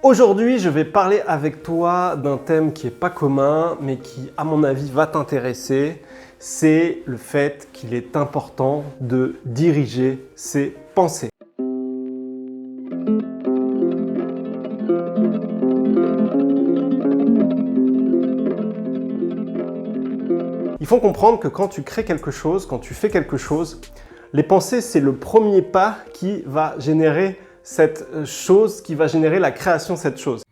Aujourd'hui, je vais parler avec toi d'un thème qui n'est pas commun, mais qui, à mon avis, va t'intéresser. C'est le fait qu'il est important de diriger ses pensées. Il faut comprendre que quand tu crées quelque chose, quand tu fais quelque chose, les pensées, c'est le premier pas qui va générer cette chose, qui va générer la création de cette chose.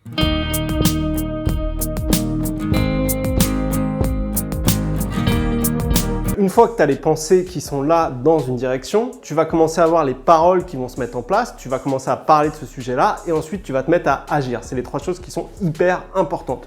Une fois que tu as les pensées qui sont là dans une direction, tu vas commencer à avoir les paroles qui vont se mettre en place, tu vas commencer à parler de ce sujet-là et ensuite tu vas te mettre à agir. C'est les trois choses qui sont hyper importantes.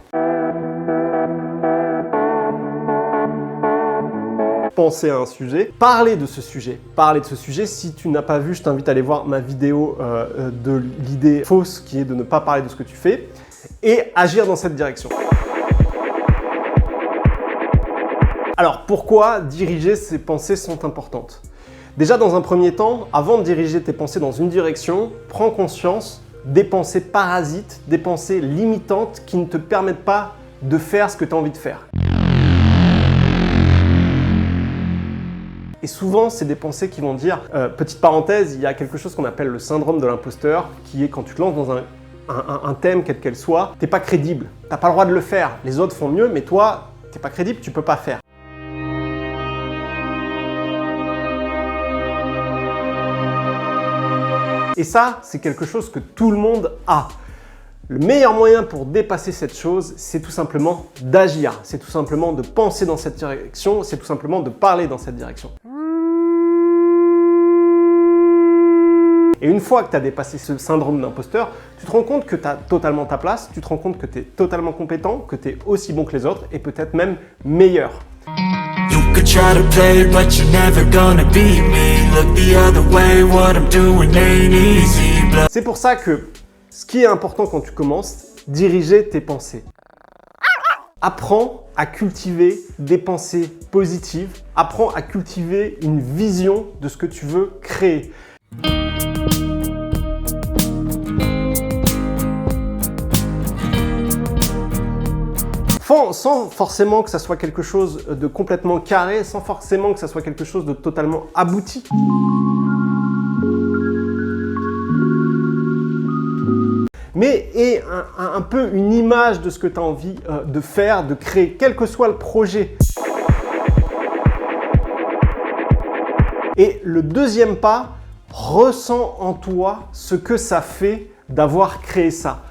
Penser à un sujet, parler de ce sujet. Parler de ce sujet, si tu n'as pas vu, je t'invite à aller voir ma vidéo de l'idée fausse qui est de ne pas parler de ce que tu fais et agir dans cette direction. Alors pourquoi diriger ses pensées sont importantes? Déjà dans un premier temps, avant de diriger tes pensées dans une direction, prends conscience des pensées parasites, des pensées limitantes qui ne te permettent pas de faire ce que tu as envie de faire. Et souvent, c'est des pensées qui vont dire, petite parenthèse, il y a quelque chose qu'on appelle le syndrome de l'imposteur, qui est quand tu te lances dans un thème, quel qu'elle soit, t'es pas crédible, t'as pas le droit de le faire, les autres font mieux, mais toi, t'es pas crédible, tu peux pas faire. Et ça, c'est quelque chose que tout le monde a. Le meilleur moyen pour dépasser cette chose, c'est tout simplement d'agir, c'est tout simplement de penser dans cette direction, c'est tout simplement de parler dans cette direction. Et une fois que tu as dépassé ce syndrome d'imposteur, tu te rends compte que tu as totalement ta place, tu te rends compte que tu es totalement compétent, que tu es aussi bon que les autres et peut-être même meilleur. C'est pour ça que ce qui est important quand tu commences, diriger tes pensées. Apprends à cultiver des pensées positives, apprends à cultiver une vision de ce que tu veux créer. Sans forcément que ça soit quelque chose de complètement carré, sans forcément que ça soit quelque chose de totalement abouti. Mais aie un peu une image de ce que tu as envie de faire, de créer, quel que soit le projet. Et le deuxième pas, ressens en toi ce que ça fait d'avoir créé ça.